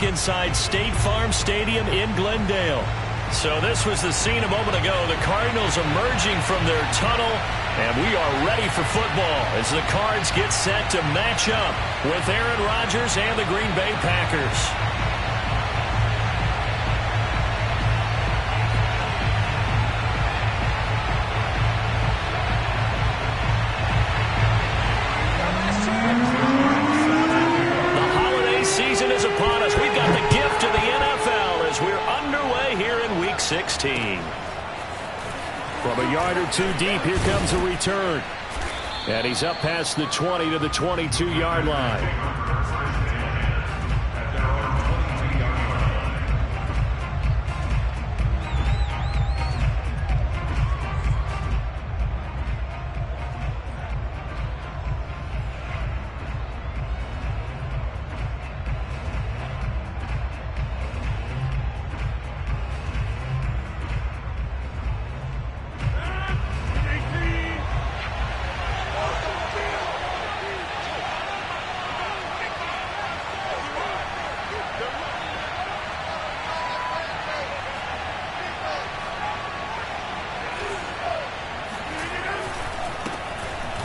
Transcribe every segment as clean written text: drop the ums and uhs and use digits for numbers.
inside State Farm Stadium in Glendale. So this was the scene a moment ago. The Cardinals emerging from their tunnel, and we are ready for football as the Cards get set to match up with Aaron Rodgers and the Green Bay Packers. Season is upon us. We've got the gift of the NFL as we're underway here in Week 16. From a yard or two deep, here comes a return. And he's up past the 20 to the 22-yard line.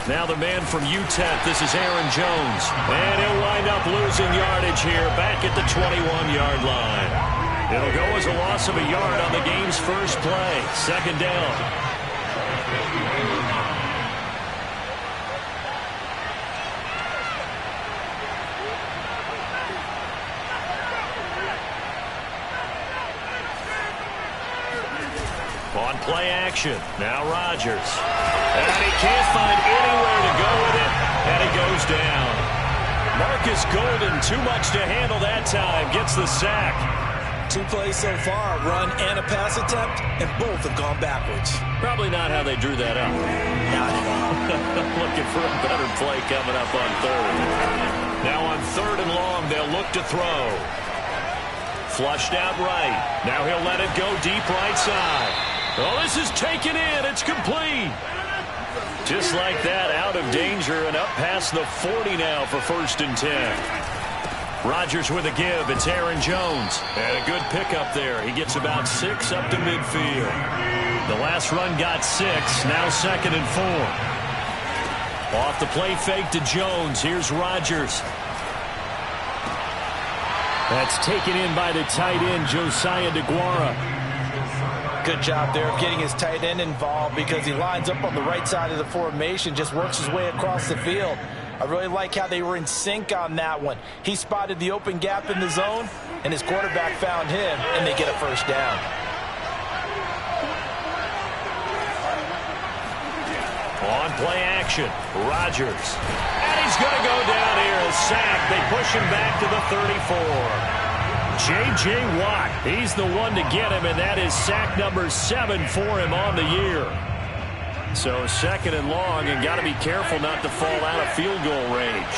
Now the man from UTEP, this is Aaron Jones. And he'll wind up losing yardage here back at the 21-yard line. It'll go as a loss of a yard on the game's first play. Second down. On play action, now Rodgers. And he can't find anywhere to go with it, and he goes down. Marcus Golden, too much to handle that time, gets the sack. 2 plays so far, a run and a pass attempt, and both have gone backwards. Probably not how they drew that up. Not at all. Looking for a better play coming up on third. Now on 3rd and long, they'll look to throw. Flushed out right. Now he'll let it go deep right side. Oh, this is taken in. It's complete. Just like that, out of danger and up past the 40 now for 1st and 10. Rodgers with a give. It's Aaron Jones. And a good pickup there. He gets about 6 up to midfield. The last run got 6. Now 2nd and 4. Off the play fake to Jones. Here's Rodgers. That's taken in by the tight end, Josiah DeGuara. Good job there of getting his tight end involved because he lines up on the right side of the formation, just works his way across the field. I really like how they were in sync on that one. He spotted the open gap in the zone, and his quarterback found him, and they get a first down. On play action, Rodgers. And he's going to go down here, a sack. They push him back to the 34. J.J. Watt, he's the one to get him, and that is sack number 7 for him on the year. So 2nd and long, and got to be careful not to fall out of field goal range.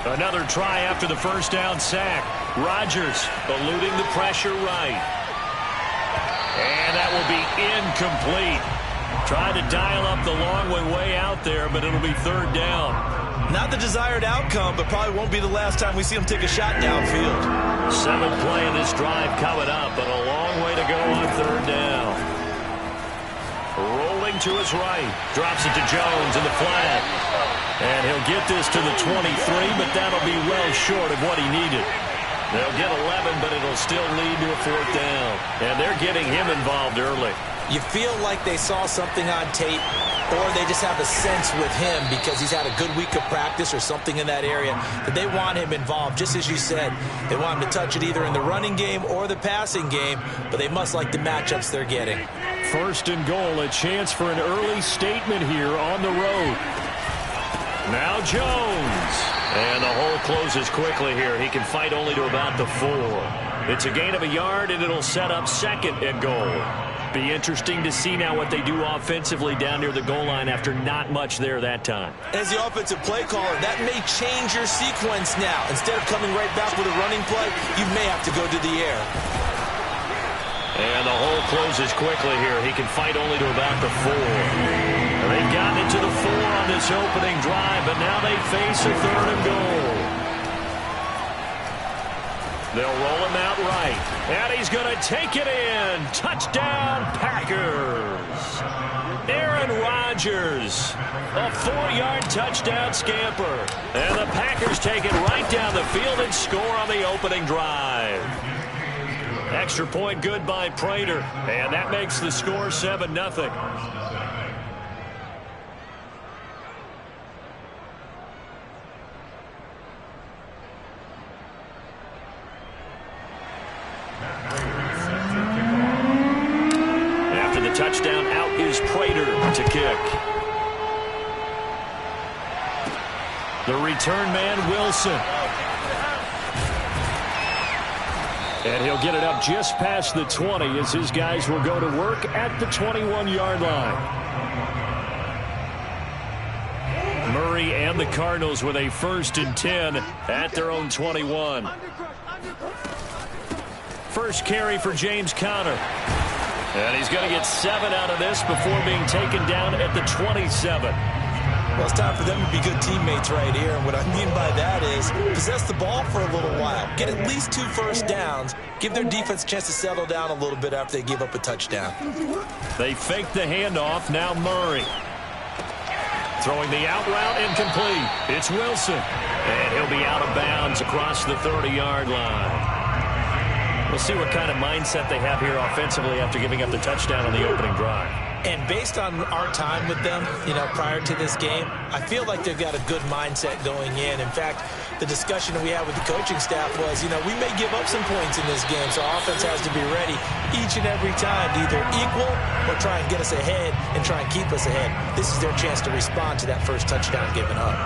Another try after the first down sack. Rodgers eluding the pressure right. And that will be incomplete. Trying to dial up the long one way out there, but it'll be 3rd down. Not the desired outcome, but probably won't be the last time we see him take a shot downfield. 7th play in this drive coming up, but a long way to go on 3rd down. Rolling to his right. Drops it to Jones in the flat. And he'll get this to the 23, but that'll be well short of what he needed. They'll get 11, but it'll still lead to a 4th down. And they're getting him involved early. You feel like they saw something on tape, or they just have a sense with him because he's had a good week of practice or something in that area that they want him involved. Just as you said, they want him to touch it either in the running game or the passing game, but they must like the matchups they're getting. 1st and goal, a chance for an early statement here on the road. Now Jones. And the hole closes quickly here. He can fight only to about the 4. It's a gain of a yard, and it'll set up 2nd and goal. Be interesting to see now what they do offensively down near the goal line after not much there that time. As the offensive play caller, that may change your sequence now. Instead of coming right back with a running play, you may have to go to the air. And the hole closes quickly here. He can fight only to about the 4. And They've gotten it to the 4 on this opening drive, but now they face a 3rd and goal. They'll roll him out right, and he's going to take it in. Touchdown, Packers. Aaron Rodgers, a 4-yard touchdown scamper. And the Packers take it right down the field and score on the opening drive. Extra point good by Prater, and that makes the score 7-0. After the touchdown, out is Prater to kick. The return man, Wilson. And he'll get it up just past the 20 as his guys will go to work at the 21-yard line. Murray and the Cardinals with a 1st and 10 at their own 21. First carry for James Conner. And he's going to get 7 out of this before being taken down at the 27. Well, it's time for them to be good teammates right here. And what I mean by that is possess the ball for a little while. Get at least 2 first downs. Give their defense a chance to settle down a little bit after they give up a touchdown. They fake the handoff. Now Murray. Throwing the out route incomplete. It's Wilson. And he'll be out of bounds across the 30-yard line. We'll see what kind of mindset they have here offensively after giving up the touchdown on the opening drive. And based on our time with them, prior to this game, I feel like they've got a good mindset going in. In fact, the discussion that we had with the coaching staff was, we may give up some points in this game, so our offense has to be ready each and every time to either equal or try and get us ahead and try and keep us ahead. This is their chance to respond to that first touchdown given up.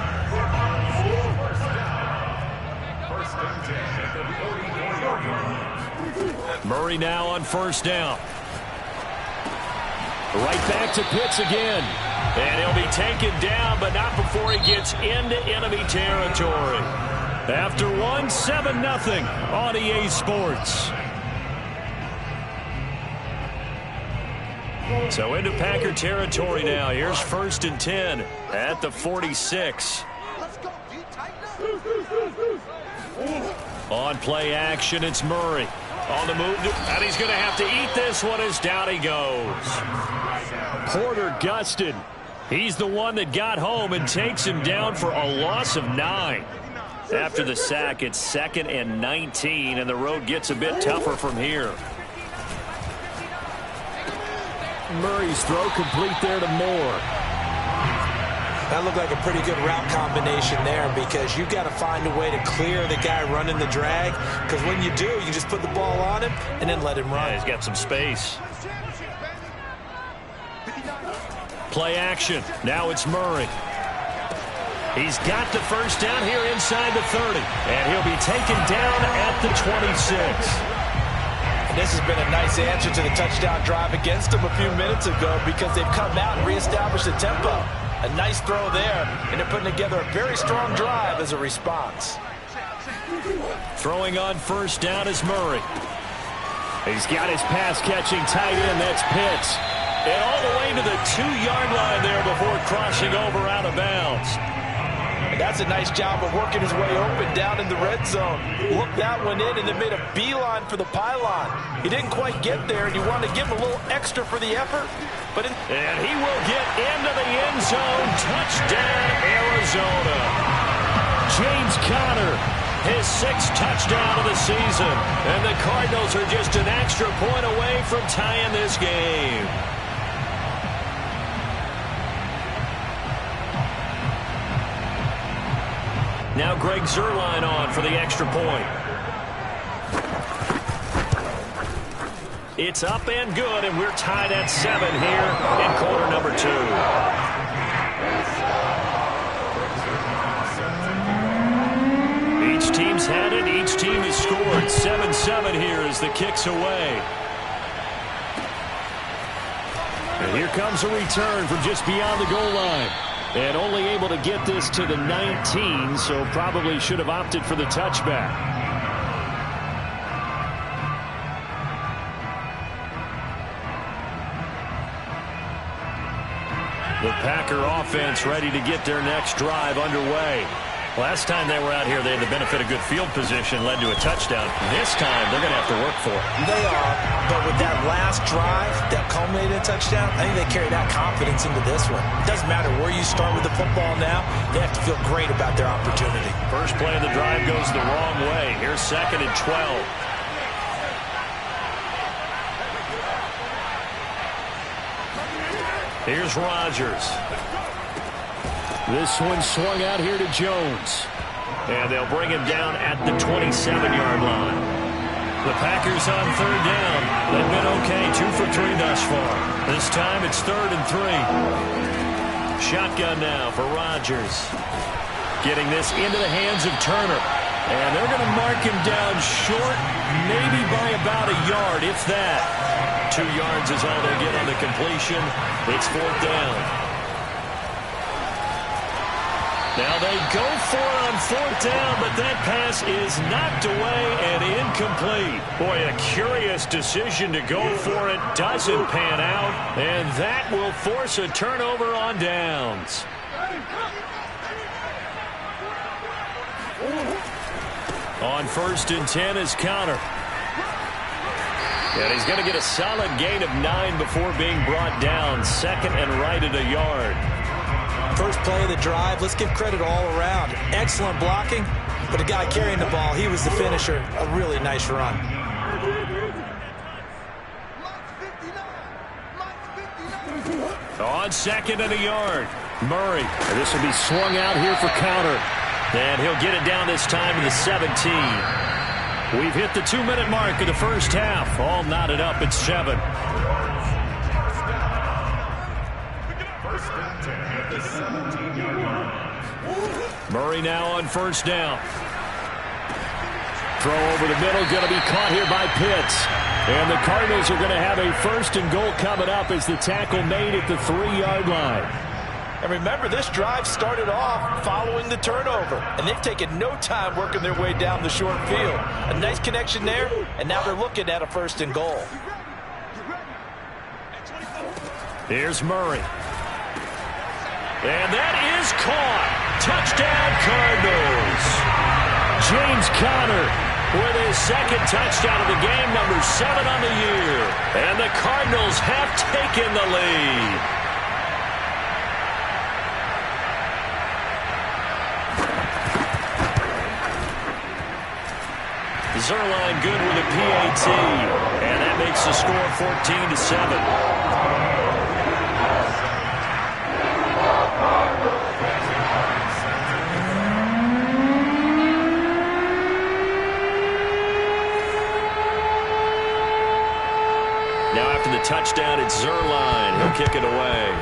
Murray now on 1st down. Right back to Pitts again. And he'll be taken down, but not before he gets into enemy territory. After 7-0 on EA Sports. So into Packer territory now. Here's 1st and 10 at the 46. On play action, it's Murray. On the move, and he's going to have to eat this one as down he goes. Porter Gustin. He's the one that got home and takes him down for a loss of 9. After the sack, it's 2nd and 19, and the road gets a bit tougher from here. Murray's throw complete there to Moore. That looked like a pretty good route combination there because you've got to find a way to clear the guy running the drag, because when you do, you just put the ball on him and then let him run. Yeah, he's got some space. Play action. Now it's Murray. He's got the 1st down here inside the 30, and he'll be taken down at the 26. And this has been a nice answer to the touchdown drive against them a few minutes ago because they've come out and reestablished the tempo. A nice throw there, and they're putting together a very strong drive as a response. Throwing on 1st down is Murray. He's got his pass-catching tight end. That's Pitts. And all the way to the 2-yard line there before crossing over out of bounds. And that's a nice job of working his way open down in the red zone. Looked that one in and then made a beeline for the pylon. He didn't quite get there, and you wanted to give him a little extra for the effort. And he will get into the end zone. Touchdown, Arizona. James Conner, his 6th touchdown of the season. And the Cardinals are just an extra point away from tying this game. Now Greg Zuerlein on for the extra point. It's up and good, and we're tied at 7 here in quarter number 2. Each team's had it. Each team has scored. 7-7 here as the kick's away. And here comes a return from just beyond the goal line. And only able to get this to the 19, so probably should have opted for the touchback. The Packer offense ready to get their next drive underway. Last time they were out here, they had the benefit of good field position, led to a touchdown. This time, they're going to have to work for it. They are, but with that last drive that culminated in a touchdown, I think they carry that confidence into this one. It doesn't matter where you start with the football now. They have to feel great about their opportunity. First play of the drive goes the wrong way. Here's 2nd and 12. Here's Rodgers. This one swung out here to Jones. And they'll bring him down at the 27-yard line. The Packers on 3rd down. They've been okay, 2 for 3 thus far. This time it's 3rd and 3. Shotgun now for Rodgers. Getting this into the hands of Turner. And they're going to mark him down short, maybe by about a yard, if that. 2 yards is all they'll get on the completion. It's 4th down. Now they go for it on 4th down, but that pass is knocked away and incomplete. Boy, a curious decision to go for it. Doesn't pan out, and that will force a turnover on downs. On 1st and 10 is Connor. And he's going to get a solid gain of 9 before being brought down. 2nd and right at a yard. First play of the drive, let's give credit all around. Excellent blocking, but the guy carrying the ball, he was the finisher. A really nice run. On 2nd and a yard, Murray. And this will be swung out here for counter. And he'll get it down this time to the 17. We've hit the 2-minute mark of the first half. All knotted up at 7. Murray now on 1st down. Throw over the middle, going to be caught here by Pitts. And the Cardinals are going to have a 1st and goal coming up as the tackle made at the 3-yard line. And remember, this drive started off following the turnover. And they've taken no time working their way down the short field. A nice connection there, and now they're looking at a 1st and goal. Here's Murray. And that is caught. Touchdown, Cardinals. James Conner with his 2nd touchdown of the game, number 7 on the year. And the Cardinals have taken the lead. Zerline good with a PAT. And that makes the score 14-7. Now after the touchdown, it's Zerline. He'll kick it away.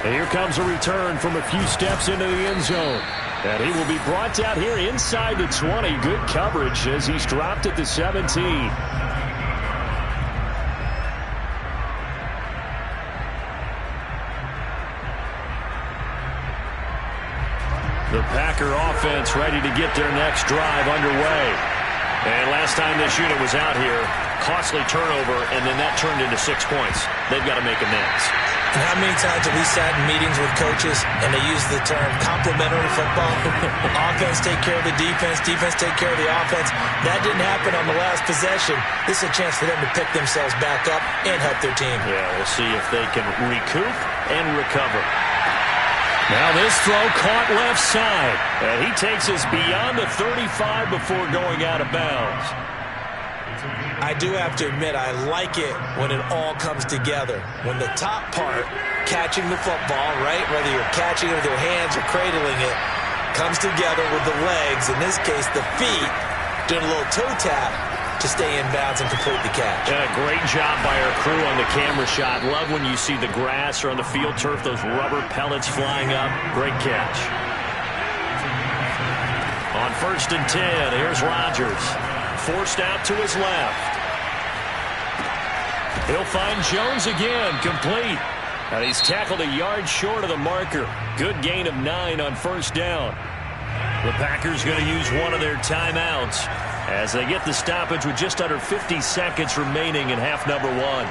And here comes a return from a few steps into the end zone. And he will be brought down here inside the 20. Good coverage as he's dropped at the 17. The Packer offense ready to get their next drive underway. And last time this unit was out here, costly turnover, and then that turned into 6 points. They've got to make amends. And how many times have we sat in meetings with coaches and they use the term complementary football? Offense take care of the defense, defense take care of the offense. That didn't happen on the last possession. This is a chance for them to pick themselves back up and help their team. Yeah, we'll see if they can recoup and recover. Now this throw caught left side. And he takes us beyond the 35 before going out of bounds. I do have to admit, I like it when it all comes together. When the top part, catching the football, right, whether you're catching it with your hands or cradling it, comes together with the legs, in this case the feet, doing a little toe tap to stay in bounds and complete the catch. Yeah, great job by our crew on the camera shot. Love when you see the grass or on the field turf, those rubber pellets flying up. Great catch. On 1st and 10, here's Rodgers. Forced out to his left. He'll find Jones again, complete. And he's tackled a yard short of the marker. Good gain of 9 on 1st down. The Packers going to use one of their timeouts. as they get the stoppage with just under 50 seconds remaining in half number one.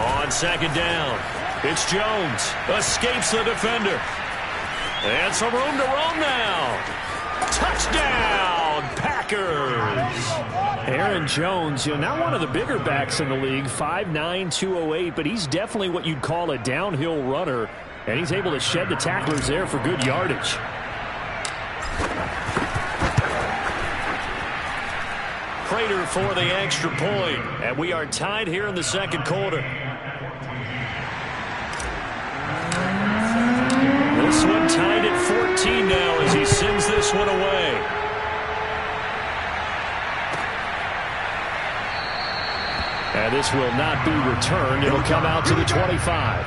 On second down, it's Jones. Escapes the defender. And some room to roam now. Touchdown, Packers. Aaron Jones, not one of the bigger backs in the league, 5'9", 208, but he's definitely what you'd call a downhill runner, and he's able to shed the tacklers there for good yardage. Prater for the extra point, and we are tied here in the second quarter. This one tied at 14 now as he sends this one away. And this will not be returned. It'll come out to the 25.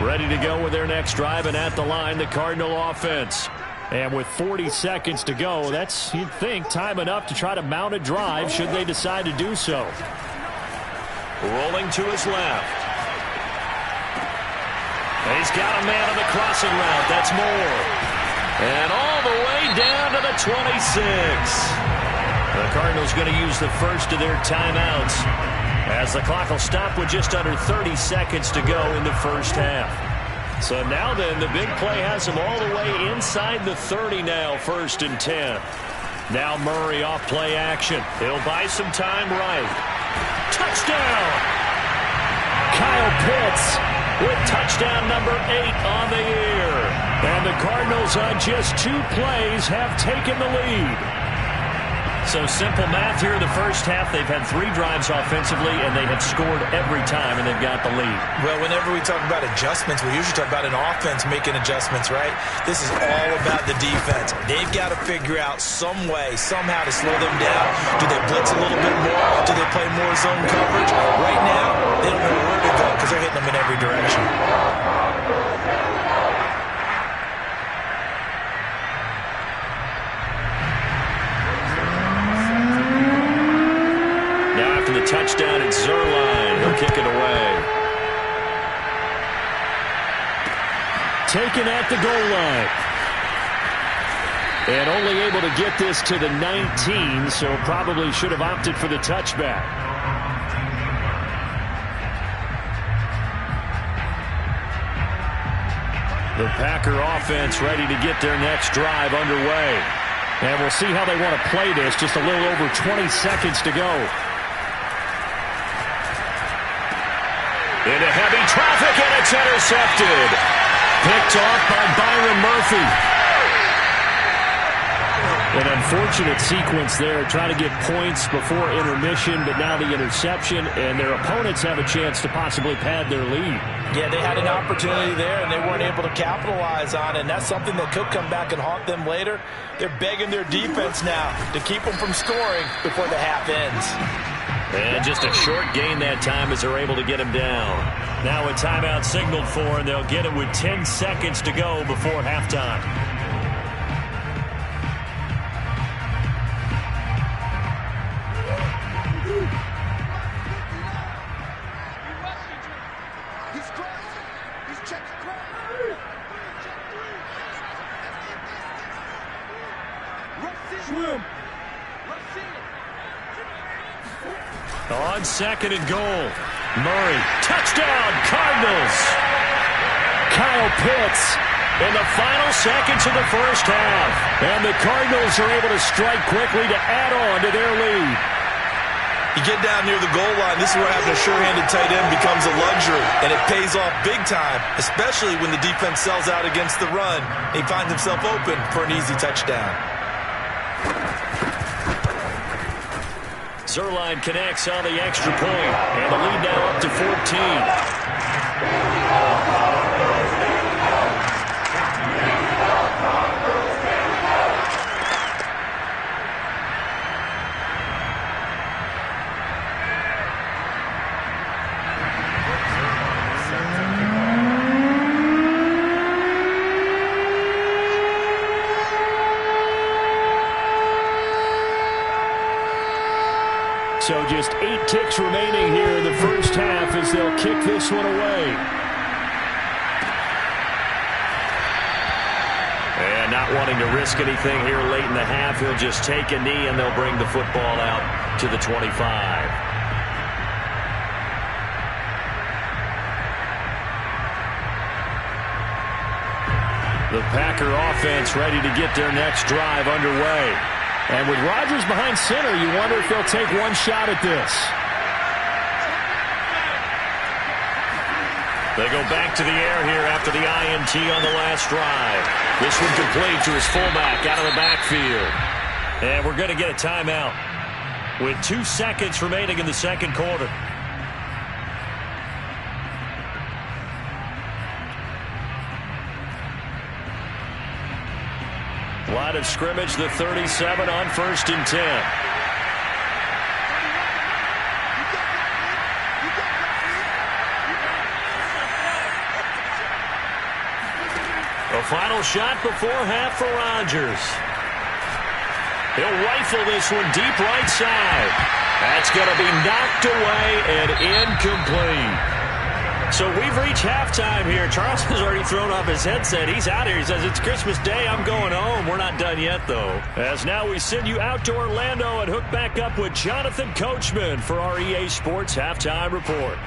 Ready to go with their next drive, and at the line, the Cardinal offense. And with 40 seconds to go, that's, you'd think, time enough to try to mount a drive should they decide to do so. Rolling to his left. He's got a man on the crossing route. That's Moore. And all the way down to the 26. The Cardinals going to use the first of their timeouts, as the clock will stop with just under 30 seconds to go in the first half. So now then, the big play has him all the way inside the 30 now, 1st and 10. Now Murray off play action. He'll buy some time right. Touchdown! Kyle Pitts with touchdown number 8 on the year. And the Cardinals on just 2 plays have taken the lead. So simple math here in the first half. They've had 3 drives offensively, and they have scored every time, and they've got the lead. Well, whenever we talk about adjustments, we usually talk about an offense making adjustments, right? This is all about the defense. They've got to figure out some way, somehow to slow them down. Do they blitz a little bit more? Do they play more zone coverage? Right now, they don't know where to go because they're hitting them in every direction. The touchdown at Zerline. He'll kick it away. Taken at the goal line. And only able to get this to the 19, so probably should have opted for the touchback. The Packer offense ready to get their next drive underway. And we'll see how they want to play this. Just a little over 20 seconds to go. Into heavy traffic, and it's intercepted. Picked off by Byron Murphy. An unfortunate sequence there, trying to get points before intermission, but now the interception, and their opponents have a chance to possibly pad their lead. Yeah, they had an opportunity there, and they weren't able to capitalize on it, and that's something that could come back and haunt them later. They're begging their defense now to keep them from scoring before the half ends. And just a short gain that time as they're able to get him down. Now a timeout signaled for, and they'll get it with 10 seconds to go before halftime. On second and goal, Murray, touchdown, Cardinals. Kyle Pitts in the final seconds of the first half. And the Cardinals are able to strike quickly to add on to their lead. You get down near the goal line, this is where having a sure-handed tight end becomes a luxury. And it pays off big time, especially when the defense sells out against the run. He finds himself open for an easy touchdown. Zerline connects on the extra point, and the lead now up to 14. So just 8 ticks remaining here in the first half as they'll kick this one away. And not wanting to risk anything here late in the half, he'll just take a knee and they'll bring the football out to the 25. The Packer offense ready to get their next drive underway. And with Rodgers behind center, you wonder if they'll take one shot at this. They go back to the air here after the INT on the last drive. This one complete to his fullback out of the backfield. And we're going to get a timeout with 2 seconds remaining in the second quarter. Line of scrimmage, the 37 on 1st and 10. A final shot before half for Rodgers. He'll rifle this one deep right side. That's going to be knocked away and incomplete. So we've reached halftime here. Charles has already thrown off his headset. He's out here. He says, it's Christmas Day. I'm going home. We're not done yet, though. As now we send you out to Orlando and hook back up with Jonathan Coachman for our EA Sports Halftime Report.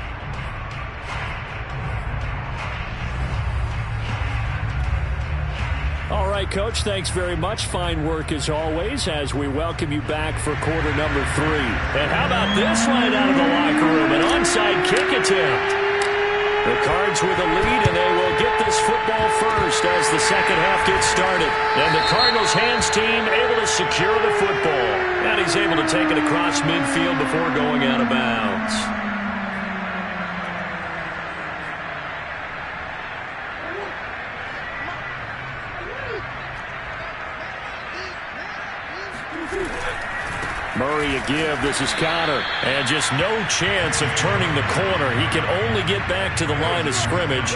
All right, Coach, thanks very much. Fine work as always as we welcome you back for quarter number 3. And how about this line out of the locker room? An onside kick attempt. The Cards with a lead, and they will get this football first as the second half gets started. And the Cardinals hands team able to secure the football. And he's able to take it across midfield before going out of bounds. Murray a give. This is Connor. And just no chance of turning the corner. He can only get back to the line of scrimmage.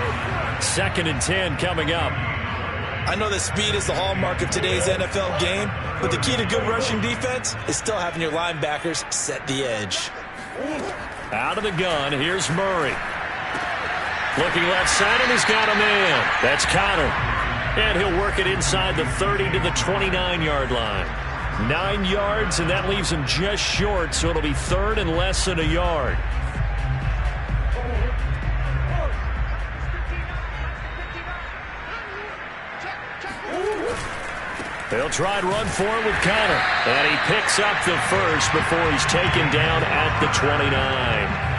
2nd and 10 coming up. I know that speed is the hallmark of today's NFL game, but the key to good rushing defense is still having your linebackers set the edge. Out of the gun, here's Murray. Looking left side, and he's got a man. That's Connor. And he'll work it inside the 30 to the 29-yard line. 9 yards, and that leaves him just short, so it'll be 3rd and less than a yard. They'll try and run for it with Connor. And he picks up the first before he's taken down at the 29.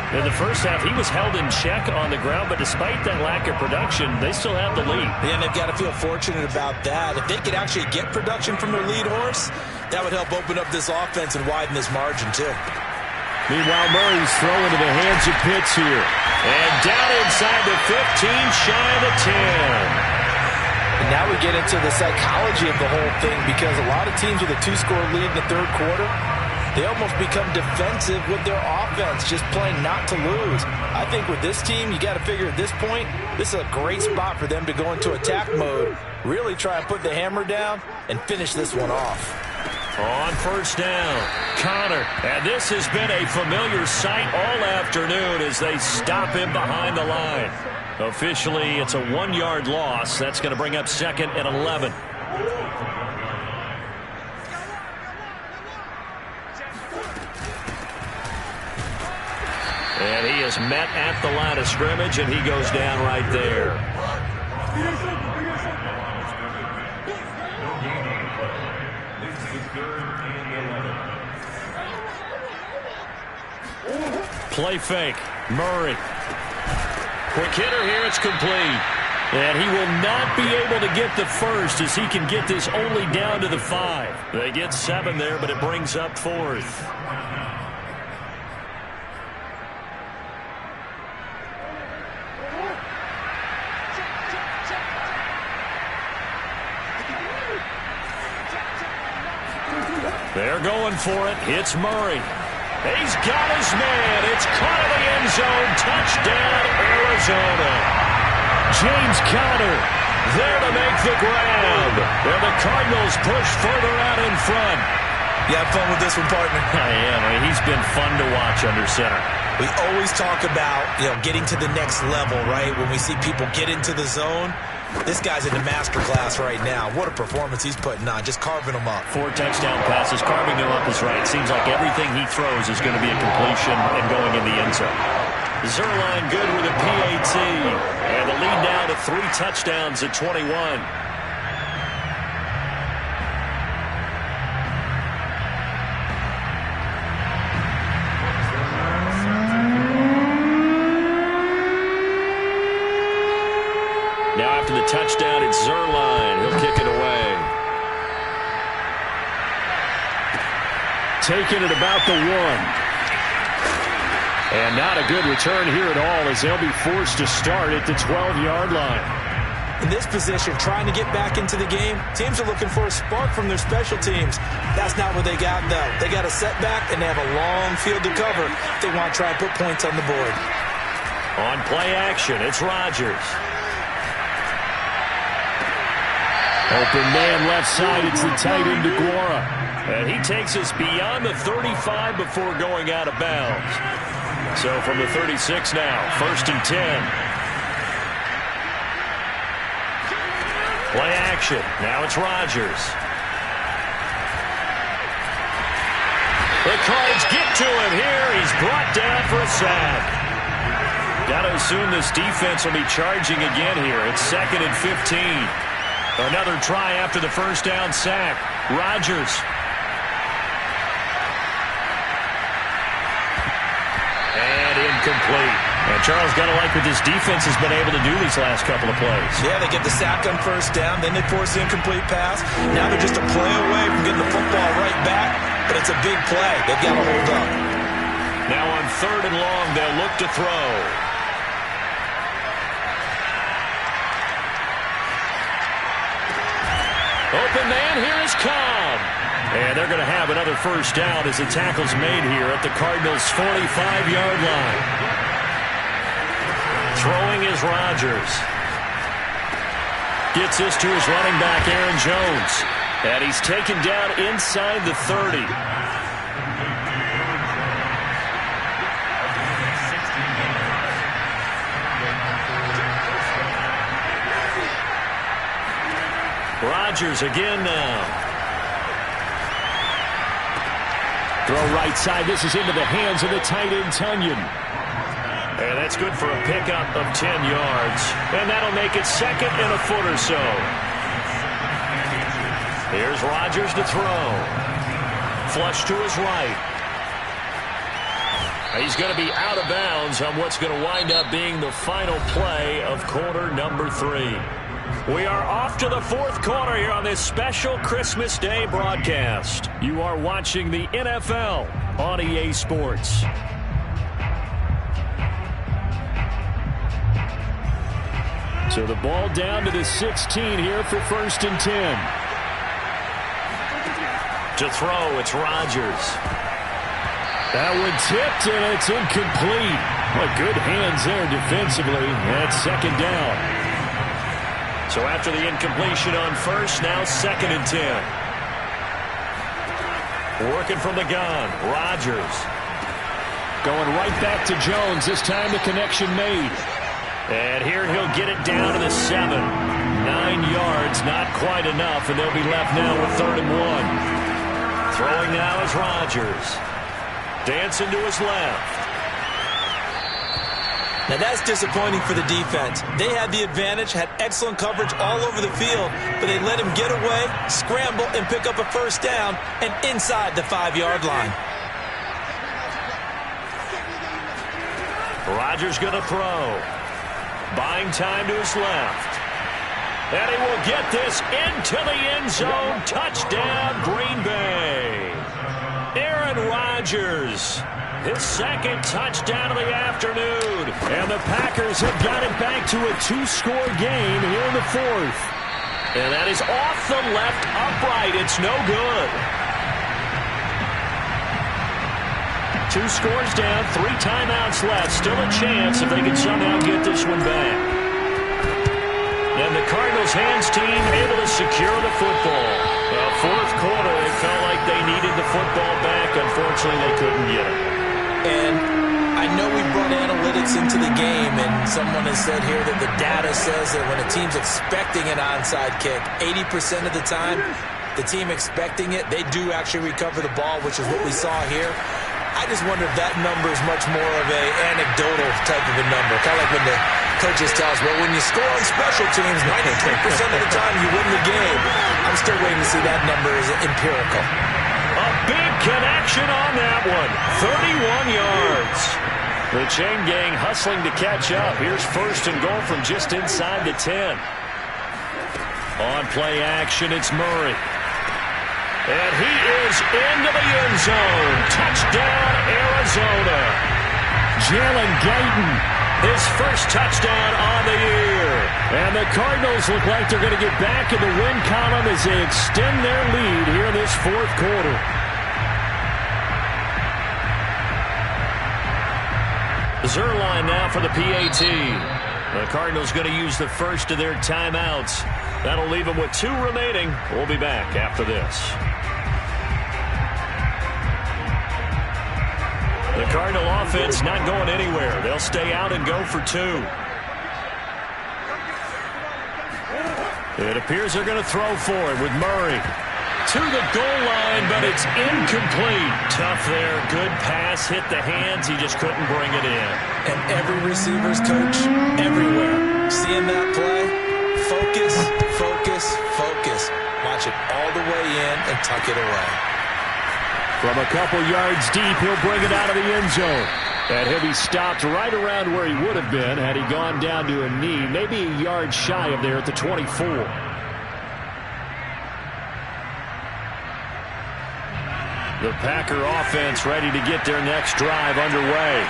In the first half, he was held in check on the ground, but despite that lack of production, they still have the lead. Yeah, and they've got to feel fortunate about that. If they could actually get production from their lead horse, that would help open up this offense and widen this margin, too. Meanwhile, Murray's throwing to the hands of Pitts here. And down inside the 15, shy of the 10. And now we get into the psychology of the whole thing, because a lot of teams with a 2-score lead in the third quarter, they almost become defensive with their offense, just playing not to lose. I think with this team, you got to figure at this point, this is a great spot for them to go into attack mode, really try and put the hammer down and finish this one off. On first down, Connor. And this has been a familiar sight all afternoon as they stop him behind the line. Officially, it's a 1-yard loss. That's going to bring up 2nd and 11. And he is met at the line of scrimmage, and he goes down right there. Play fake. Murray. Quick hitter here. It's complete. And he will not be able to get the first as he can get this only down to the 5. They get 7 there, but it brings up 4th. They're going for it. It's Murray. He's got his man. It's caught in the end zone. Touchdown, Arizona. James Conner there to make the grab. And the Cardinals push further out in front. You have fun with this one, partner? I am. I mean, he's been fun to watch under center. We always talk about, getting to the next level, right? When we see people get into the zone, this guy's in the master class right now. What a performance he's putting on, just carving them up. 4 touchdown passes, carving them up is right. Seems like everything he throws is going to be a completion and going in the end zone. Zuerlein good with a PAT. And the lead now to 3 touchdowns at 21. Now after the touchdown, it's Zuerlein. He'll kick it away. Taking it about the 1. And not a good return here at all as they'll be forced to start at the 12-yard line. In this position, trying to get back into the game, teams are looking for a spark from their special teams. That's not what they got, though. They got a setback, and they have a long field to cover if they want to try and put points on the board. On play action, it's Rodgers. Open man left side, it's the tight end DeGuara. And he takes us beyond the 35 before going out of bounds. So from the 36 now, 1st and 10. Play action. Now it's Rodgers. The Cards get to him here. He's brought down for a sack. Got to assume this defense will be charging again here. It's 2nd and 15. Another try after the first down sack. Rodgers. Incomplete. And Charles, got to like what this defense has been able to do these last couple of plays. Yeah, they get the sack on first down, then they force the incomplete pass. Now they're just a play away from getting the football right back, but it's a big play. They've got to hold up. Now on 3rd and long, they'll look to throw. Open man, here is Cobb. And they're going to have another first down as the tackle's made here at the Cardinals' 45-yard line. Throwing is Rodgers. Gets this to his running back, Aaron Jones. And he's taken down inside the 30. Rodgers again now. Throw right side. This is into the hands of the tight end, Tunyon. And that's good for a pickup of 10 yards. And that'll make it 2nd and a foot or so. Here's Rodgers to throw. Flush to his right. He's going to be out of bounds on what's going to wind up being the final play of quarter number 3. We are off to the 4th quarter here on this special Christmas Day broadcast. You are watching the NFL on EA Sports. So the ball down to the 16 here for 1st and 10. To throw, it's Rodgers. That one tipped, and it's incomplete. Well, good hands there defensively. That's 2nd down. So after the incompletion on 1st, now 2nd and 10. Working from the gun, Rodgers. Going right back to Jones. This time the connection made. And here he'll get it down to the 7. 9 yards, not quite enough, and they'll be left now with 3rd and 1. Throwing now is Rodgers. Dancing to his left. Now that's disappointing for the defense. They had the advantage, had excellent coverage all over the field, but they let him get away, scramble, and pick up a first down, and inside the 5-yard line. Rodgers going to throw. Buying time to his left. And he will get this into the end zone. Touchdown, Green Bay. Aaron Rodgers. His 2nd touchdown of the afternoon. And the Packers have got it back to a 2-score game here in the 4th. And that is off the left upright. It's no good. 2 scores down, 3 timeouts left. Still a chance if they can somehow get this one back. And the Cardinals' hands team able to secure the football. Well, 4th quarter, it felt like they needed the football back. Unfortunately, they couldn't get it. And I know we brought analytics into the game, and someone has said here that the data says that when a team's expecting an onside kick, 80% of the time, the team expecting it, they do actually recover the ball, which is what we saw here. I just wonder if that number is much more of a anecdotal type of a number. Kind of like when the coaches tell us, well, when you score on special teams, 93% of the time you win the game. I'm still waiting to see that number is empirical. A big connection on that one. 31 yards. The chain gang hustling to catch up. Here's first and goal from just inside the 10. On play action, it's Murray. And he is into the end zone. Touchdown, Arizona. Jalen Guyton, his first touchdown on the year. And the Cardinals look like they're going to get back in the win column as they extend their lead here in this fourth quarter. Zerline now for the PAT. The Cardinals going to use the first of their timeouts. That'll leave them with 2 remaining. We'll be back after this. The Cardinal offense not going anywhere. They'll stay out and go for 2. It appears they're going to throw for it with Murray. To the goal line, but it's incomplete. Tough there. Good pass. Hit the hands. He just couldn't bring it in. And every receiver's coach everywhere. Seeing that play, focus, focus, focus. Watch it all the way in and tuck it away. From a couple yards deep, he'll bring it out of the end zone. And he'll be stopped right around where he would have been had he gone down to a knee, maybe a yard shy of there at the 24. The Packer offense ready to get their next drive underway.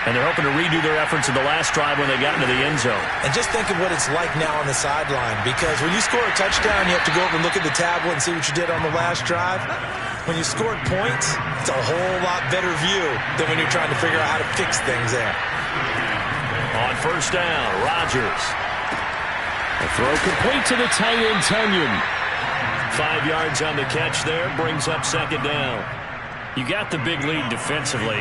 And they're hoping to redo their efforts in the last drive when they got into the end zone. And just think of what it's like now on the sideline. Because when you score a touchdown, you have to go over and look at the tablet and see what you did on the last drive. When you scored points, it's a whole lot better view than when you're trying to figure out how to fix things there. On first down, Rodgers. A throw complete to the tight end, Tunyon. 5 yards on the catch there, brings up second down. You got the big lead defensively.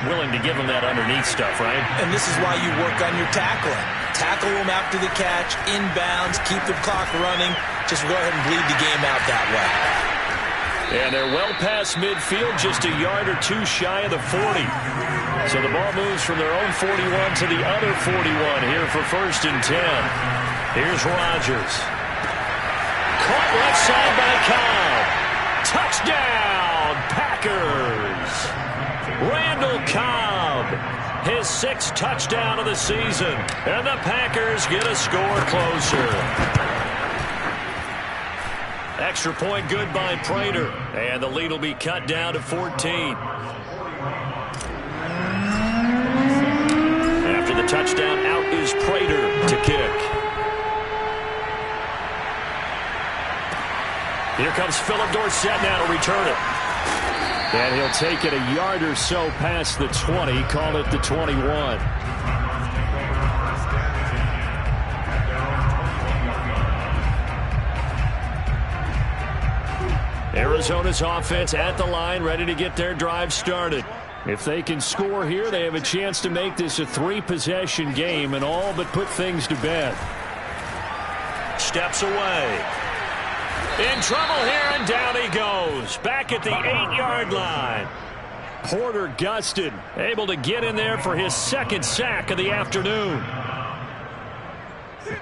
Willing to give them that underneath stuff, right? And this is why you work on your tackling. Tackle them after the catch, inbounds, keep the clock running. Just go ahead and bleed the game out that way. And they're well past midfield, just a yard or 2 shy of the 40. So the ball moves from their own 41 to the other 41 here for first and 10. Here's Rodgers. Caught left side by Cobb. Touchdown, Packers. Randall Cobb, his 6th touchdown of the season. And the Packers get a score closer. Extra point good by Prater. And the lead will be cut down to 14. After the touchdown, out is Prater to kick. Here comes Philip Dorsett now to return it. And he'll take it a yard or so past the 20, call it the 21. Arizona's offense at the line, ready to get their drive started. If they can score here, they have a chance to make this a 3-possession game and all but put things to bed. Steps away. In trouble here, and down he goes. Back at the 8-yard line. Porter Gustin able to get in there for his 2nd sack of the afternoon.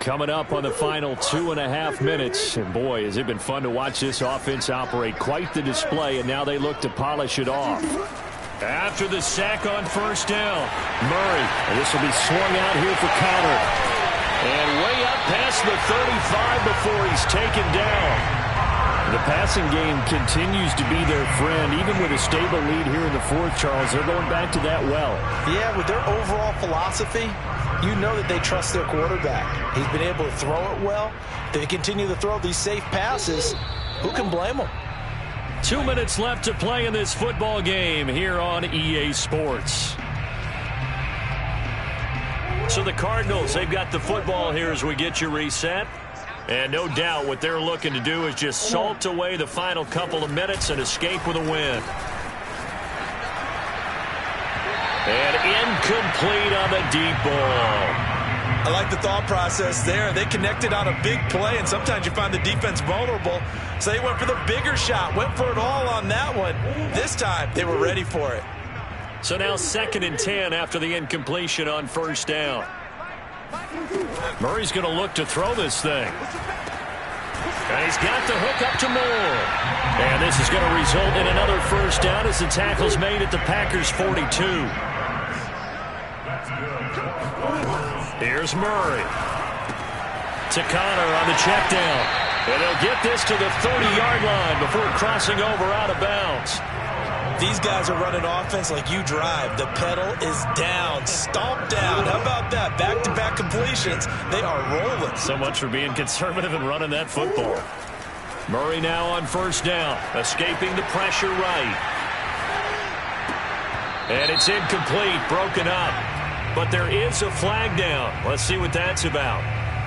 Coming up on the final 2.5 minutes. And boy, has it been fun to watch this offense operate. Quite the display, and now they look to polish it off. After the sack on first down, Murray. And this will be swung out here for Connor. And way up past the 35 before he's taken down. The passing game continues to be their friend. Even with a stable lead here in the 4th, Charles, they're going back to that well. Yeah, with their overall philosophy, you know that they trust their quarterback. He's been able to throw it well. They continue to throw these safe passes. Who can blame them? 2 minutes left to play in this football game here on EA Sports. So the Cardinals, they've got the football here as we get you reset. And no doubt what they're looking to do is just salt away the final couple of minutes and escape with a win. And incomplete on the deep ball. I like the thought process there. They connected on a big play, and sometimes you find the defense vulnerable. So they went for the bigger shot, went for it all on that one. This time, they were ready for it. So now 2nd and 10 after the incompletion on first down. Murray's going to look to throw this thing. And he's got the hook up to Moore. And this is going to result in another first down as the tackle's made at the Packers' 42. Here's Murray. To Connor on the check down. And they'll get this to the 30-yard line before crossing over out of bounds. These guys are running offense like you drive. The pedal is down, stomp down. How about that? Back-to-back completions. They are rolling. So much for being conservative and running that football. Murray now on first down, escaping the pressure right. And it's incomplete, broken up. But there is a flag down. Let's see what that's about.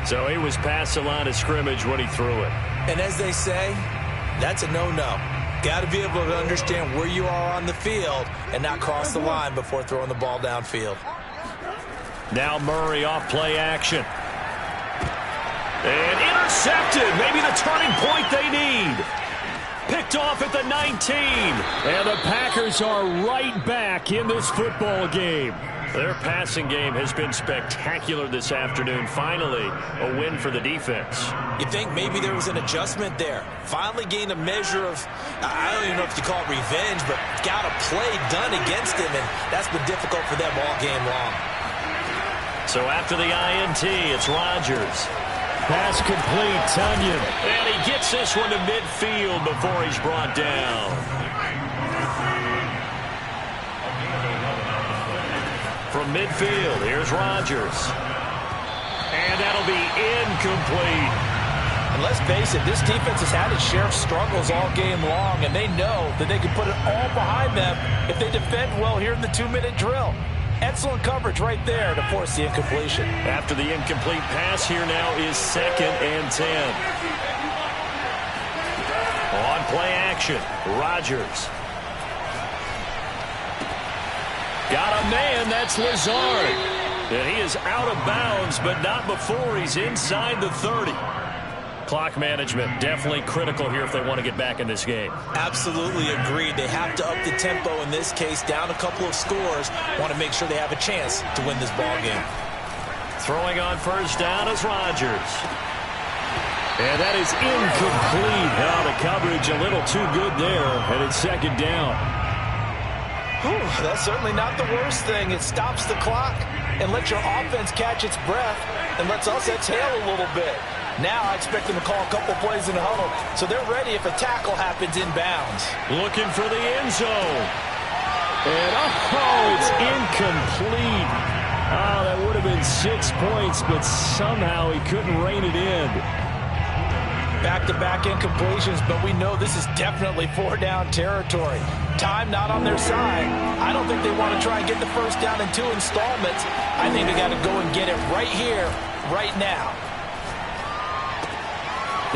So he was past the line of scrimmage when he threw it. And as they say, that's a no-no. Got to be able to understand where you are on the field and not cross the line before throwing the ball downfield. Now Murray off play action. And intercepted. Maybe the turning point they need. Picked off at the 19. And the Packers are right back in this football game. Their passing game has been spectacular this afternoon. Finally, a win for the defense. You think maybe there was an adjustment there. Finally gained a measure of, I don't even know if you call it revenge, but got a play done against him, and that's been difficult for them all game long. So after the INT, it's Rodgers. Pass complete, Tunyon. And he gets this one to midfield before he's brought down. From midfield, here's Rodgers. And that'll be incomplete. And let's face it, this defense has had its share of struggles all game long, and they know that they can put it all behind them if they defend well here in the 2-minute drill. Excellent coverage right there to force the incompletion. After the incomplete pass, here now is 2nd and 10. On play action, Rodgers. Got a man, that's Lazard. And he is out of bounds, but not before he's inside the 30. Clock management, definitely critical here if they want to get back in this game. Absolutely agreed. They have to up the tempo in this case, down a couple of scores. Want to make sure they have a chance to win this ball game. Throwing on first down is Rodgers. And that is incomplete. Now the coverage a little too good there, and it's 2nd down. Whew, that's certainly not the worst thing. It stops the clock and lets your offense catch its breath and lets us exhale a little bit. Now I expect them to call a couple plays in the huddle, so they're ready if a tackle happens inbounds. Looking for the end zone. And it's incomplete. Oh, that would have been 6 points, but somehow he couldn't rein it in. Back-to-back incompletions, but we know this is definitely 4-down territory. Time not on their side. I don't think they want to try and get the first down in 2 installments. I think they got to go and get it right here, right now.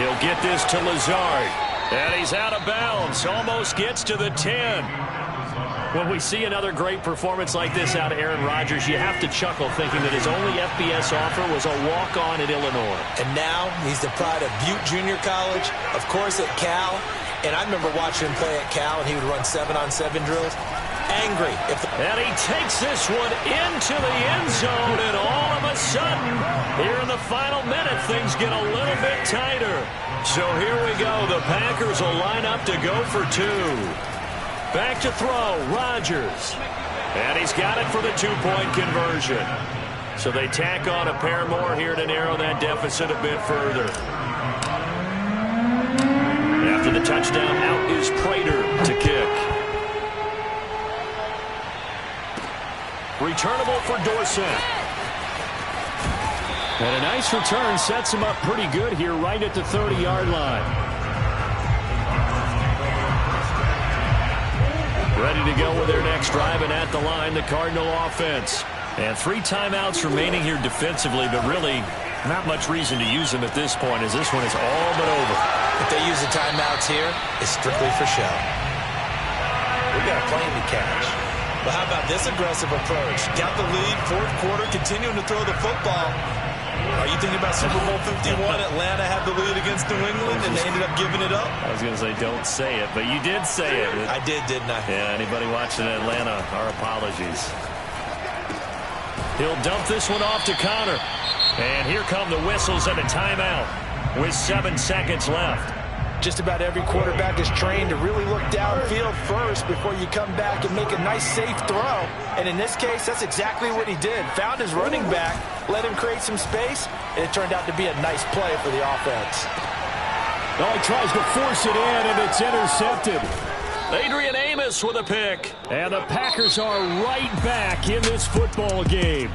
He'll get this to Lazard. And he's out of bounds. Almost gets to the 10. When we see another great performance like this out of Aaron Rodgers, you have to chuckle thinking that his only FBS offer was a walk-on at Illinois. And now he's the pride of Butte Junior College, of course at Cal. And I remember watching him play at Cal, and he would run 7-on-7 drills. Angry. And he takes this one into the end zone, and all of a sudden, here in the final minute, things get a little bit tighter. So here we go. The Packers will line up to go for 2. Back to throw, Rodgers. And he's got it for the 2-point conversion. So they tack on a pair more here to narrow that deficit a bit further. After the touchdown, out is Prater to kick. Returnable for Dorsett. And a nice return sets him up pretty good here right at the 30-yard line. Ready to go with their next drive, and at the line, the Cardinal offense. And 3 timeouts remaining here defensively, but really Not much reason to use him at this point, as this one is all but over. If they use the timeouts here, it's strictly for show. We got a plane to catch. But how about this aggressive approach? Got the lead, fourth quarter, continuing to throw the football. Are you thinking about Super Bowl 51? Atlanta had the lead against New England, and they ended up giving it up? I was going to say, don't say it, but you did say it. I did, didn't I? Yeah, anybody watching Atlanta, our apologies. He'll dump this one off to Connor. And here come the whistles and a timeout with 7 seconds left. Just about every quarterback is trained to really look downfield first before you come back and make a nice, safe throw. And in this case, that's exactly what he did. Found his running back, let him create some space, and it turned out to be a nice play for the offense. Oh, he tries to force it in, and it's intercepted. Adrian Amos with a pick. And the Packers are right back in this football game.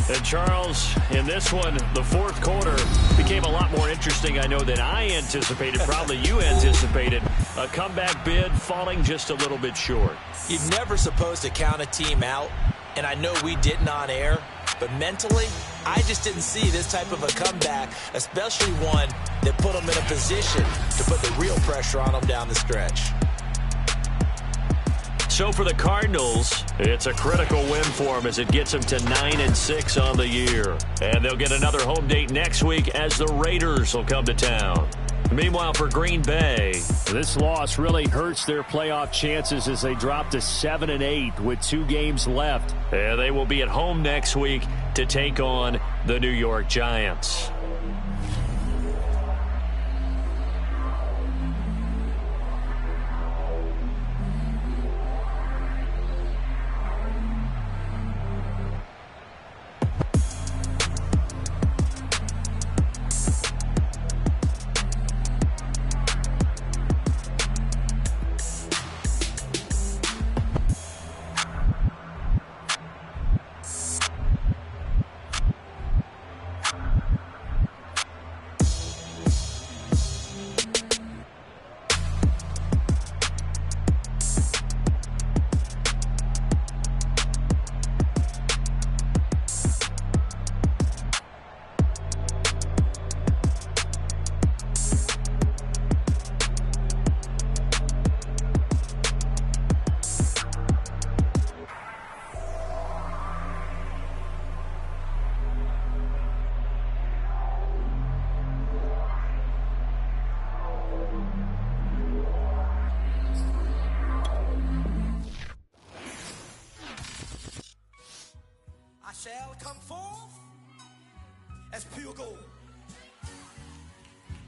And Charles, in this one, the fourth quarter became a lot more interesting, I know, than I anticipated. Probably you anticipated. A comeback bid falling just a little bit short. You're never supposed to count a team out, and I know we didn't on air, but mentally, I just didn't see this type of a comeback, especially one that put them in a position to put the real pressure on them down the stretch. So for the Cardinals, it's a critical win for them as it gets them to 9-6 on the year. And they'll get another home date next week as the Raiders will come to town. Meanwhile, for Green Bay, this loss really hurts their playoff chances as they drop to 7-8 with 2 games left. And they will be at home next week to take on the New York Giants. Shall come forth as pure gold.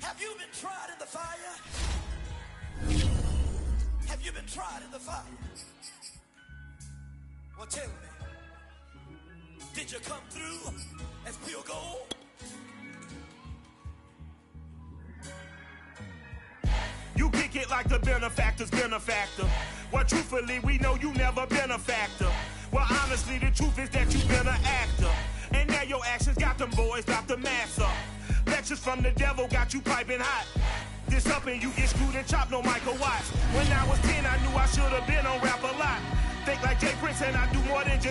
Have you been tried in the fire? Have you been tried in the fire? Well, tell me, did you come through as pure gold? You kick it like the benefactor's benefactor. Well, truthfully, we know you never been a factor. Well, honestly, the truth is that you've been an actor. And now your actions got them boys, got the mass up. Lectures from the devil got you piping hot. This up and you get screwed and chopped, no Michael Watts. When I was 10, I knew I should have been on rap a lot. Think like Jay Prince and I do more than just